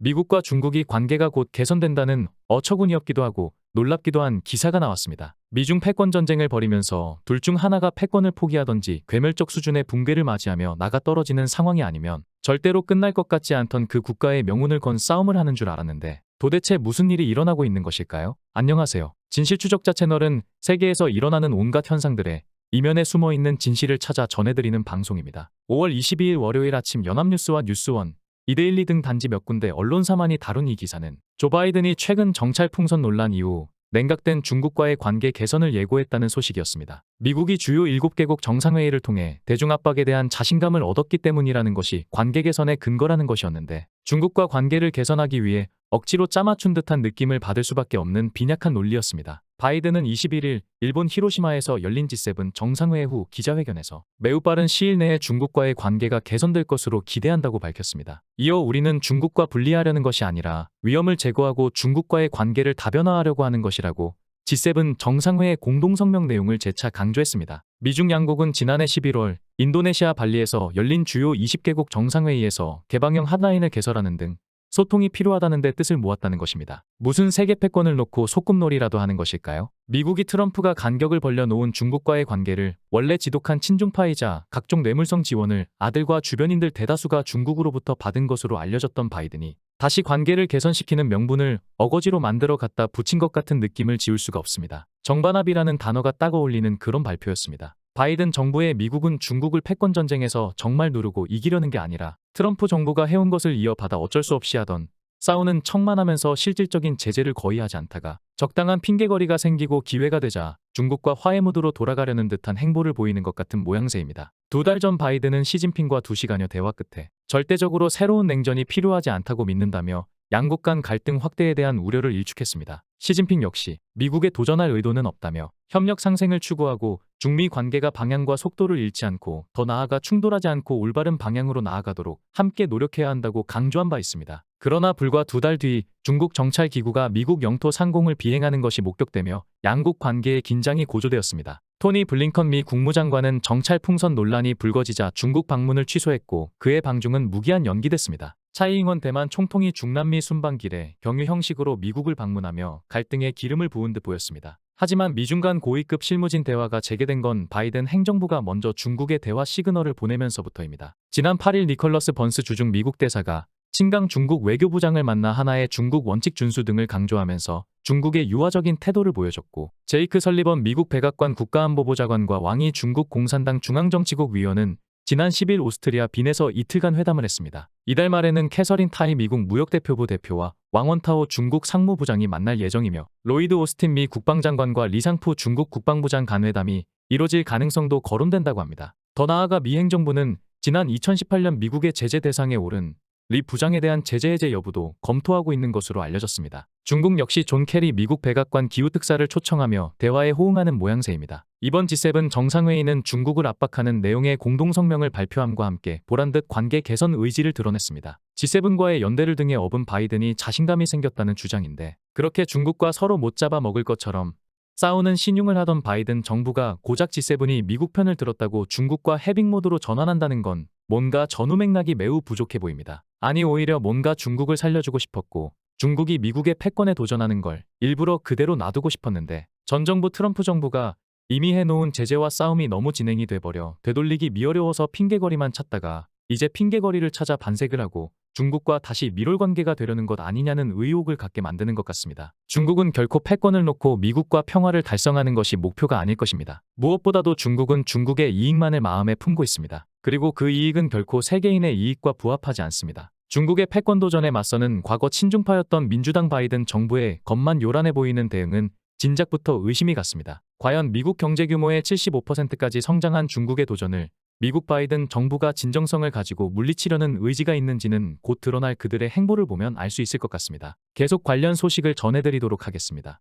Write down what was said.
미국과 중국이 관계가 곧 개선된다는 어처구니없기도 하고 놀랍기도 한 기사가 나왔습니다. 미중 패권 전쟁을 벌이면서 둘 중 하나가 패권을 포기하던지 괴멸적 수준의 붕괴를 맞이하며 나가 떨어지는 상황이 아니면 절대로 끝날 것 같지 않던 그 국가의 명운을 건 싸움을 하는 줄 알았는데 도대체 무슨 일이 일어나고 있는 것일까요? 안녕하세요. 진실추적자 채널은 세계에서 일어나는 온갖 현상들의 이면에 숨어있는 진실을 찾아 전해드리는 방송입니다. 5월 22일 월요일 아침 연합뉴스와 뉴스원, 이데일리 등 단지 몇 군데 언론사만이 다룬 이 기사는 조 바이든이 최근 정찰 풍선 논란 이후 냉각된 중국과의 관계 개선을 예고했다는 소식이었습니다. 미국이 주요 7개국 정상회의를 통해 대중 압박에 대한 자신감을 얻었기 때문이라는 것이 관계 개선의 근거라는 것이었는데 중국과 관계를 개선하기 위해 억지로 짜맞춘 듯한 느낌을 받을 수밖에 없는 빈약한 논리였습니다. 바이든은 21일 일본 히로시마에서 열린 G7 정상회의 후 기자회견에서 매우 빠른 시일 내에 중국과의 관계가 개선될 것으로 기대한다고 밝혔습니다. 이어 우리는 중국과 분리하려는 것이 아니라 위험을 제거하고 중국과의 관계를 다변화하려고 하는 것이라고 G7 정상회의 공동성명 내용을 재차 강조했습니다. 미중 양국은 지난해 11월 인도네시아 발리에서 열린 주요 20개국 정상회의에서 개방형 핫라인을 개설하는 등 소통이 필요하다는 데 뜻을 모았다는 것입니다. 무슨 세계 패권을 놓고 소꿉놀이라도 하는 것일까요? 미국이 트럼프가 간격을 벌려놓은 중국과의 관계를 원래 지독한 친중파이자 각종 뇌물성 지원을 아들과 주변인들 대다수가 중국으로부터 받은 것으로 알려졌던 바이든이 다시 관계를 개선시키는 명분을 어거지로 만들어 갖다 붙인 것 같은 느낌을 지울 수가 없습니다. 정반합이라는 단어가 딱 어울리는 그런 발표였습니다. 바이든 정부의 미국은 중국을 패권 전쟁에서 정말 누르고 이기려는 게 아니라 트럼프 정부가 해온 것을 이어받아 어쩔 수 없이 하던 싸우는 척만 하면서 실질적인 제재를 거의 하지 않다가 적당한 핑계거리가 생기고 기회가 되자 중국과 화해 무드로 돌아가려는 듯한 행보를 보이는 것 같은 모양새입니다. 2달 전 바이든은 시진핑과 2시간여 대화 끝에 절대적으로 새로운 냉전이 필요하지 않다고 믿는다며 양국 간 갈등 확대에 대한 우려를 일축했습니다. 시진핑 역시 미국에 도전할 의도는 없다며 협력 상생을 추구하고 중미 관계가 방향과 속도를 잃지 않고 더 나아가 충돌하지 않고 올바른 방향으로 나아가도록 함께 노력해야 한다고 강조한 바 있습니다. 그러나 불과 2달 뒤 중국 정찰기구가 미국 영토 상공을 비행하는 것이 목격되며 양국 관계의 긴장이 고조되었습니다. 토니 블링컨 미 국무장관은 정찰 풍선 논란이 불거지자 중국 방문을 취소했고 그의 방중은 무기한 연기됐습니다. 차이잉원 대만 총통이 중남미 순방길에 경유 형식으로 미국을 방문하며 갈등에 기름을 부은 듯 보였습니다. 하지만 미중 간 고위급 실무진 대화가 재개된 건 바이든 행정부가 먼저 중국에 대화 시그널을 보내면서부터입니다. 지난 8일 니컬러스 번스 주중 미국 대사가 친강 중국 외교부장을 만나 하나의 중국 원칙 준수 등을 강조하면서 중국의 유화적인 태도를 보여줬고 제이크 설리번 미국 백악관 국가안보보좌관과 왕이 중국 공산당 중앙정치국 위원은 지난 10일 오스트리아 빈에서 이틀간 회담을 했습니다. 이달 말에는 캐서린 타이 미국 무역대표부 대표와 왕원타오 중국 상무부장이 만날 예정이며 로이드 오스틴 미 국방장관과 리상푸 중국 국방부장 간회담이 이뤄질 가능성도 거론된다고 합니다. 더 나아가 미 행정부는 지난 2018년 미국의 제재 대상에 오른 리 부장에 대한 제재 해제 여부도 검토하고 있는 것으로 알려졌습니다. 중국 역시 존 케리 미국 백악관 기후특사를 초청하며 대화에 호응하는 모양새입니다. 이번 G7 정상회의는 중국을 압박하는 내용의 공동성명을 발표함과 함께 보란듯 관계 개선 의지를 드러냈습니다. G7과의 연대를 등에 업은 바이든이 자신감이 생겼다는 주장인데 그렇게 중국과 서로 못 잡아먹을 것처럼 싸우는 신용을 하던 바이든 정부가 고작 G7이 미국 편을 들었다고 중국과 해빙 모드로 전환한다는 건 뭔가 전후 맥락이 매우 부족해 보입니다. 아니 오히려 뭔가 중국을 살려주고 싶었고 중국이 미국의 패권에 도전하는 걸 일부러 그대로 놔두고 싶었는데 전 정부 트럼프 정부가 이미 해놓은 제재와 싸움이 너무 진행이 돼버려 되돌리기 미어려워서 핑계거리만 찾다가 이제 핑계거리를 찾아 반색을 하고 중국과 다시 밀월관계가 되려는 것 아니냐는 의혹을 갖게 만드는 것 같습니다. 중국은 결코 패권을 놓고 미국과 평화를 달성하는 것이 목표가 아닐 것입니다. 무엇보다도 중국은 중국의 이익만을 마음에 품고 있습니다. 그리고 그 이익은 결코 세계인의 이익과 부합하지 않습니다. 중국의 패권 도전에 맞서는 과거 친중파였던 민주당 바이든 정부의 겉만 요란해 보이는 대응은 진작부터 의심이 갔습니다. 과연 미국 경제 규모의 75%까지 성장한 중국의 도전을 미국 바이든 정부가 진정성을 가지고 물리치려는 의지가 있는지는 곧 드러날 그들의 행보를 보면 알 수 있을 것 같습니다. 계속 관련 소식을 전해드리도록 하겠습니다.